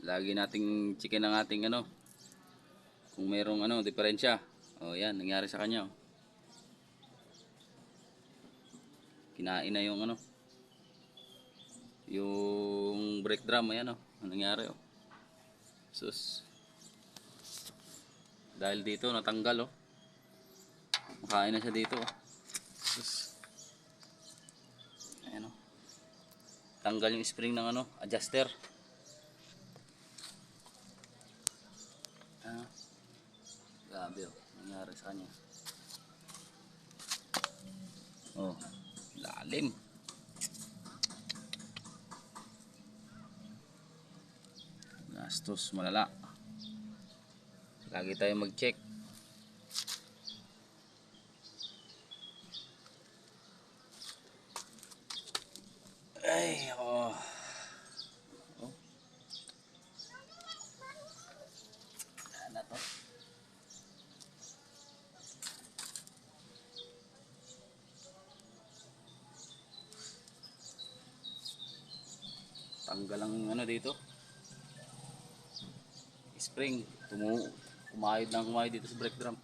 Lagi nating chicken ang ating ano, kung mayroong ano, diferensya. Oh, yan, nangyari sa kanya. Oh. Kinain na yung ano, yung brake drum, ayan oh. Ano nangyari oh. Sus. Dahil dito natanggal oh. Makain na siya dito oh. Sus. Ayan oh. Tanggal yung spring ng ano, adjuster. Ah. Grabe oh, nangyari sa kanya. Oh, lalim. Gastos malala. Lagi tayo mag-check. Ay, oh. Oh. Ano to? Tanggal ang ano dito. Spring. Kumayod dito sa brake drum.